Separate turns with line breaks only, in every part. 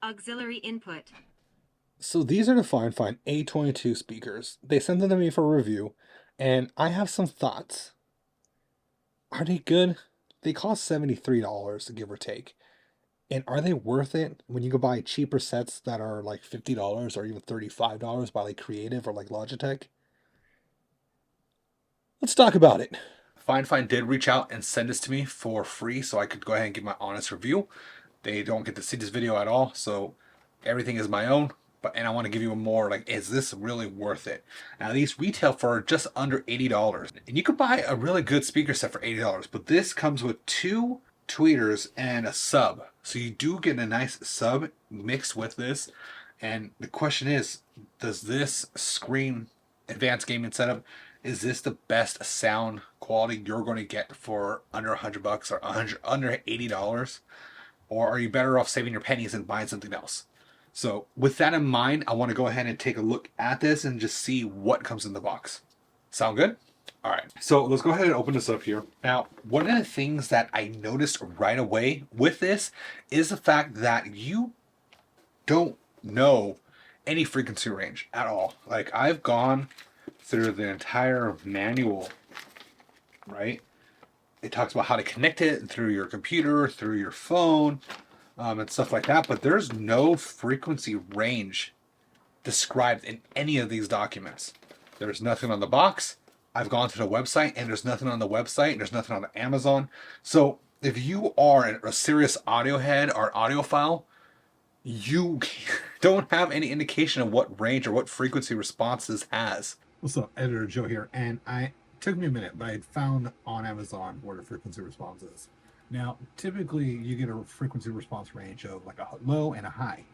Auxiliary input.
So these are the FiFine A22 speakers. They sent them to me for review, and I have some thoughts. Are they good? They cost $73, give or take. And are they worth it when you go buy cheaper sets that are like $50 or even $35 by like Creative or like Logitech? Let's talk about it. FiFine did reach out and send this to me for free so I could go ahead and give my honest review. They don't get to see this video at all, so everything is my own. And I want to give you a more like, is this really worth it? Now these retail for just under $80, and you could buy a really good speaker set for $80. But this comes with two tweeters and a sub, so you do get a nice sub mixed with this. And the question is, does this scream advanced gaming setup? Is this the best sound quality you're going to get for under $100 or under $80? Or are you better off saving your pennies and buying something else? So with that in mind, I want to go ahead and take a look at this and just see what comes in the box. Sound good? All right, so let's go ahead and open this up here. Now, one of the things that I noticed right away with this is the fact that you don't know any frequency range at all. Like, I've gone through the entire manual, right? It talks about how to connect it through your computer, through your phone, and stuff like that. But there's no frequency range described in any of these documents. There's nothing on the box. I've gone to the website, and there's nothing on the website. There's nothing on Amazon. So if you are a serious audio head or audiophile, you don't have any indication of what range or what frequency response this has. What's up, Editor Joe here, and it took me a minute, but I had found on Amazon where the frequency response is. Now, typically you get a frequency response range of like a low and a high.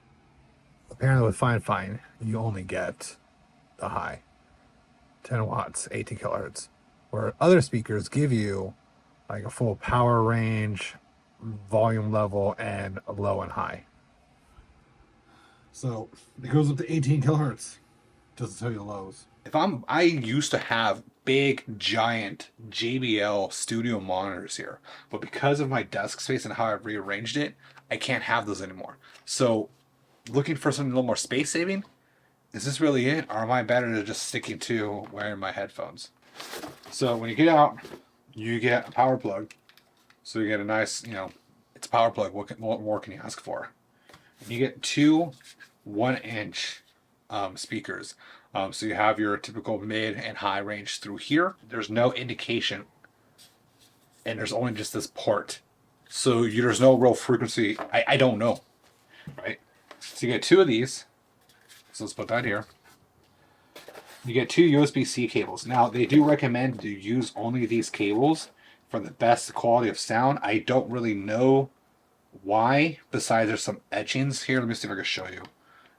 Apparently with FiFine, you only get the high, 10 watts, 18 kilohertz, where other speakers give you like a full power range, volume level, and a low and high. So it goes up to 18 kilohertz. Doesn't tell you the lows. I used to have big, giant JBL studio monitors here, but because of my desk space and how I've rearranged it, I can't have those anymore. So, looking for something a little more space saving, is this really it, or am I better to just sticking to wearing my headphones? So when you get out, you get a power plug. So you get a nice, it's a power plug. What more can you ask for? And you get two 1-inch speakers. So you have your typical mid and high range through here. There's no indication, and there's only just this port. So there's no real frequency. I don't know, right? So you get two of these. So let's put that here. You get two USB-C cables. Now, they do recommend to use only these cables for the best quality of sound. I don't really know why, besides there's some etchings here. Let me see if I can show you.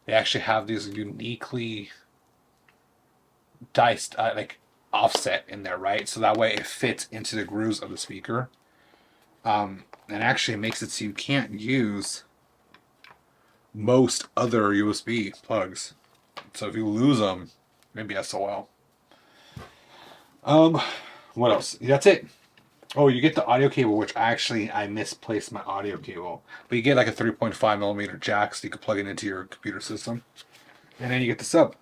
They actually have these uniquely diced, like offset in there, right? So that way it fits into the grooves of the speaker. And actually makes it so you can't use most other USB plugs. So if you lose them, maybe SOL. What else? That's it. Oh, you get the audio cable, which I misplaced my audio cable. But you get like a 3.5 millimeter jack, so you can plug it into your computer system. And then you get the sub.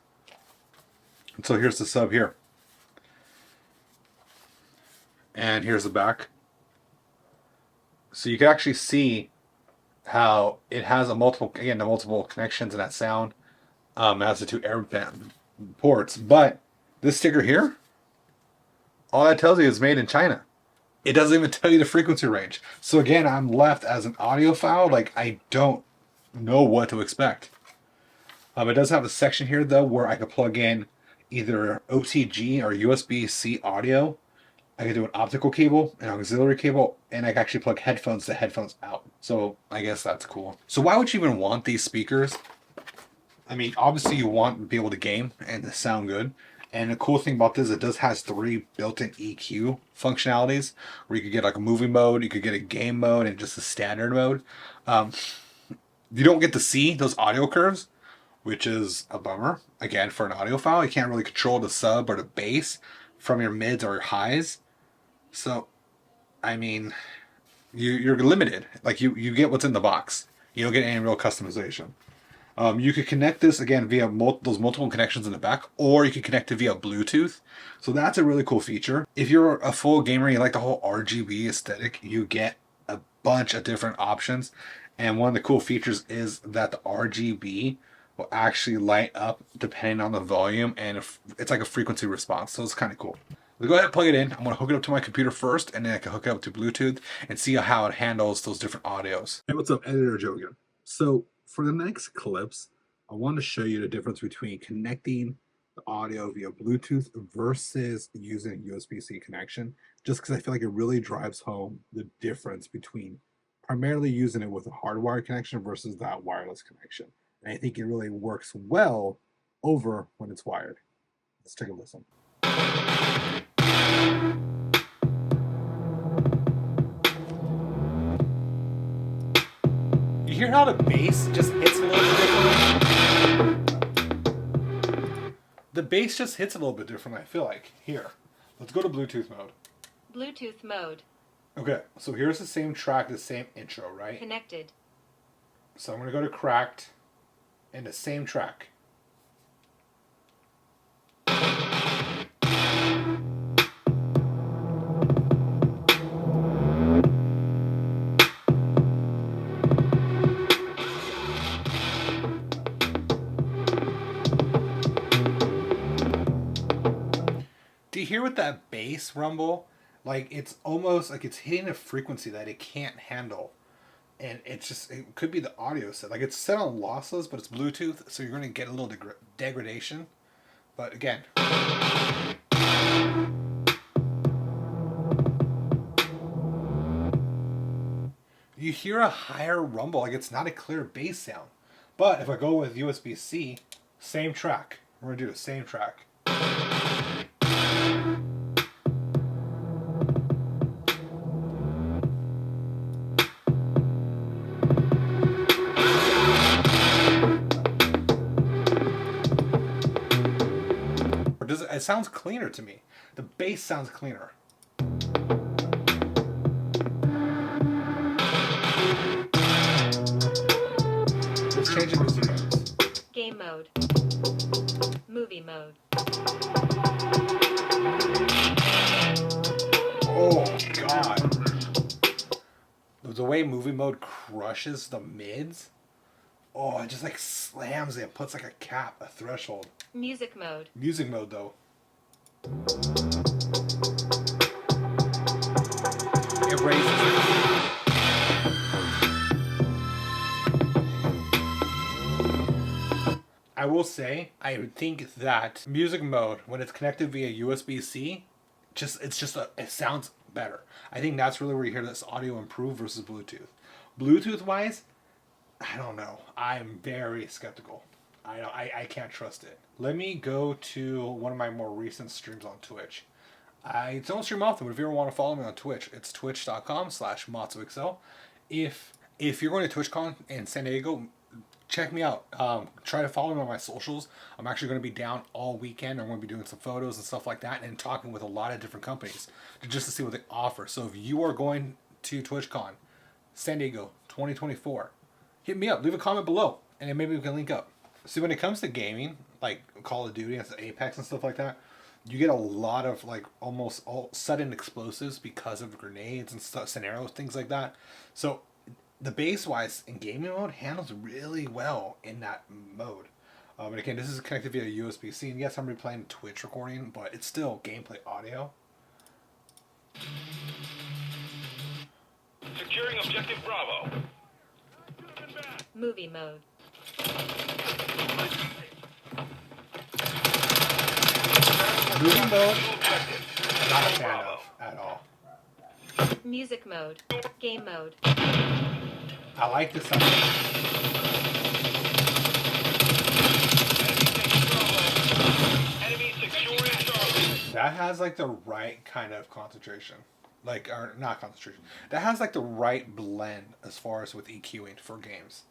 And so here's the sub here. And here's the back. So you can actually see how it has the multiple connections in that sound. It has the two air ports. But this sticker here, all that tells you is made in China. It doesn't even tell you the frequency range. So again, I'm left as an audiophile, like I don't know what to expect. It does have a section here though where I could plug in either OTG or USB-C audio. I could do an optical cable, an auxiliary cable, and I can actually plug headphones to headphones out. So I guess that's cool. So why would you even want these speakers? I mean, obviously you want to be able to game and to sound good. And the cool thing about this, it does has 3 built-in EQ functionalities, where you could get like a movie mode, you could get a game mode, and just a standard mode. You don't get to see those audio curves, which is a bummer. Again, for an audiophile, you can't really control the sub or the bass from your mids or your highs. So, I mean, you're limited. Like you get what's in the box. You don't get any real customization. You could connect this again via those multiple connections in the back, or you can connect it via Bluetooth. So that's a really cool feature. If you're a full gamer and you like the whole RGB aesthetic, you get a bunch of different options. And one of the cool features is that the RGB will actually light up depending on the volume, and if it's like a frequency response. So it's kind of cool. Let's go ahead and plug it in. I'm going to hook it up to my computer first, and then I can hook it up to Bluetooth and see how it handles those different audios. Hey, what's up? Editor Joe again. So for the next clips, I want to show you the difference between connecting the audio via Bluetooth versus using a USB-C connection, just because I feel like it really drives home the difference between primarily using it with a hardwired connection versus that wireless connection. And I think it really works well over when it's wired. Let's take a listen. You hear how the bass just hits a little bit differently? The bass just hits a little bit differently, I feel like. Here, let's go to Bluetooth mode.
Bluetooth mode.
Okay, so here's the same track, the same intro, right?
Connected.
So I'm going to go to cracked and the same track. Do you hear with that bass rumble? Like it's almost like it's hitting a frequency that it can't handle. And it's just, it could be the audio set. Like it's set on lossless, but it's Bluetooth, so you're going to get a little degradation. But again. You hear a higher rumble, like it's not a clear bass sound. But if I go with USB-C, same track. We're going to do the same track. It sounds cleaner to me. The bass sounds cleaner. Let's change the music modes.
Game mode. Movie mode.
Oh god. The way movie mode crushes the mids. Oh, it just like slams it, puts like a cap, a threshold.
Music mode.
Music mode though. It raises it. I will say, I would think that music mode, when it's connected via USB-C, it sounds better. I think that's really where you hear this audio improve versus Bluetooth. Bluetooth wise, I don't know. I'm very skeptical. I can't trust it. Let me go to one of my more recent streams on Twitch. I don't stream often, but if you ever want to follow me on Twitch, it's twitch.com/MatsuXL. If you're going to TwitchCon in San Diego, check me out. Try to follow me on my socials. I'm actually going to be down all weekend. I'm going to be doing some photos and stuff like that and talking with a lot of different companies just to see what they offer. So if you are going to TwitchCon San Diego 2024, hit me up. Leave a comment below, and then maybe we can link up. See, when it comes to gaming, like Call of Duty and Apex and stuff like that, you get a lot of like almost all sudden explosives because of grenades and stuff, scenarios, things like that. So the bass wise in gaming mode handles really well in that mode. And again, this is connected via USB-C, and yes, I'm replaying Twitch recording, but it's still gameplay audio.
Securing objective Bravo.
Movie mode.
Movie mode, not a fan of at all.
Music mode. Game mode.
I like this sound.
Enemy securing Charlie.
That has like the right kind of concentration. Like, or not concentration. That has like the right blend as far as with EQing for games.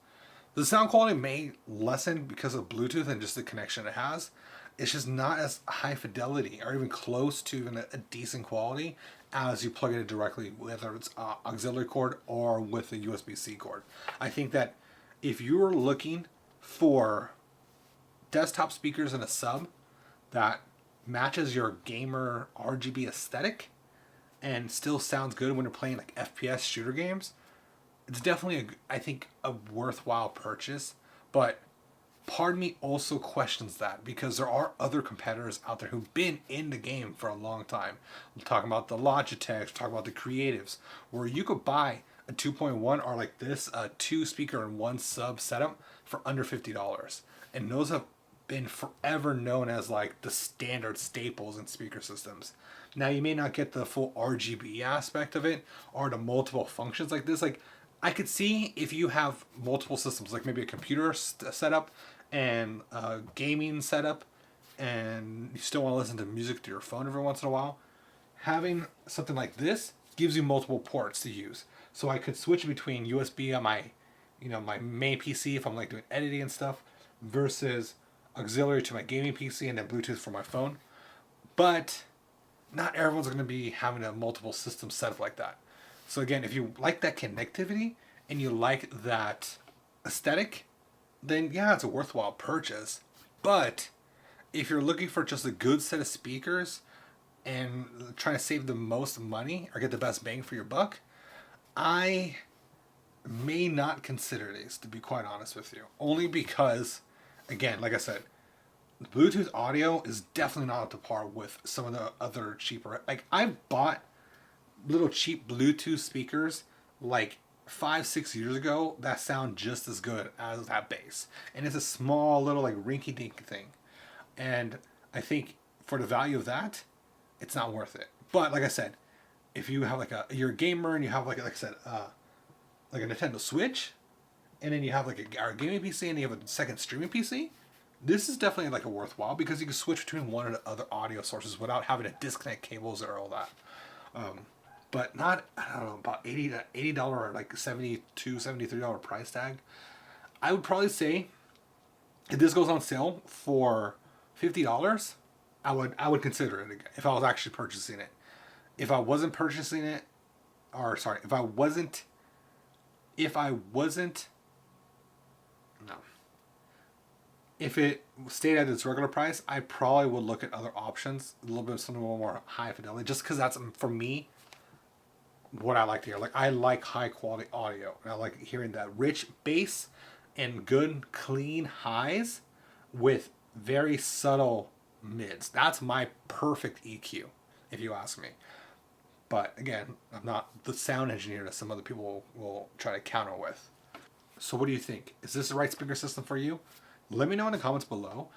The sound quality may lessen because of Bluetooth and just the connection it has. It's just not as high fidelity or even close to even a decent quality as you plug it in directly, whether it's auxiliary cord or with a USB-C cord. I think that if you're looking for desktop speakers in a sub that matches your gamer RGB aesthetic and still sounds good when you're playing like FPS shooter games, it's definitely I think a worthwhile purchase. But part of me also questions that because there are other competitors out there who've been in the game for a long time. I'm talking about the Logitechs, talking about the Creatives, where you could buy a 2.1 or like this, a 2 speaker and 1 sub setup for under $50. And those have been forever known as like the standard staples in speaker systems. Now you may not get the full RGB aspect of it or the multiple functions like this. Like I could see if you have multiple systems, like maybe a computer setup and a gaming setup, and you still want to listen to music to your phone every once in a while, having something like this gives you multiple ports to use. So I could switch between USB on my, my main PC if I'm like doing editing and stuff, versus auxiliary to my gaming PC and then Bluetooth for my phone. But not everyone's going to be having a multiple system setup like that. So again, if you like that connectivity and you like that aesthetic, then yeah, it's a worthwhile purchase. But if you're looking for just a good set of speakers and trying to save the most money or get the best bang for your buck, I may not consider these, to be quite honest with you. Only because, again, like I said, Bluetooth audio is definitely not up to par with some of the other cheaper. Like I've bought little cheap Bluetooth speakers like 5-6 years ago that sound just as good as that bass, and it's a small little like rinky dink thing, and I think for the value of that, it's not worth it. But like I said, if you have you're a gamer and you have like I said like a Nintendo Switch, and then you have like a gaming PC and you have a second streaming PC, this is definitely like a worthwhile because you can switch between one or the other audio sources without having to disconnect cables or all that. But not, I don't know, about $80 or like $72, $73 price tag. I would probably say if this goes on sale for $50, I would consider it again if I was actually purchasing it. If I wasn't purchasing it, or sorry, if I wasn't, no. If it stayed at its regular price, I probably would look at other options, a little bit something a little more high fidelity, just because that's, for me, what I like to hear. Like I like high quality audio, and I like hearing that rich bass and good clean highs with very subtle mids. That's my perfect EQ, if you ask me. But again, I'm not the sound engineer that some other people will try to counter with. So what do you think? Is this the right speaker system for you? Let me know in the comments below.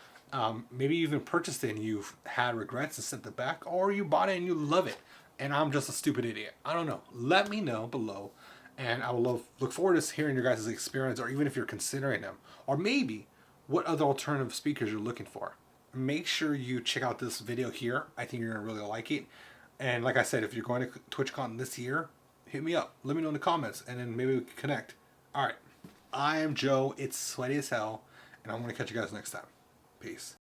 Maybe you even purchased it and you've had regrets and sent it back, or you bought it and you love it and I'm just a stupid idiot. I don't know. Let me know below, and I will look forward to hearing your guys' experience, or even if you're considering them, or maybe what other alternative speakers you're looking for. Make sure you check out this video here. I think you're going to really like it. And like I said, if you're going to TwitchCon this year, hit me up. Let me know in the comments, and then maybe we can connect. All right. I am Joe. It's sweaty as hell, and I'm going to catch you guys next time. Peace.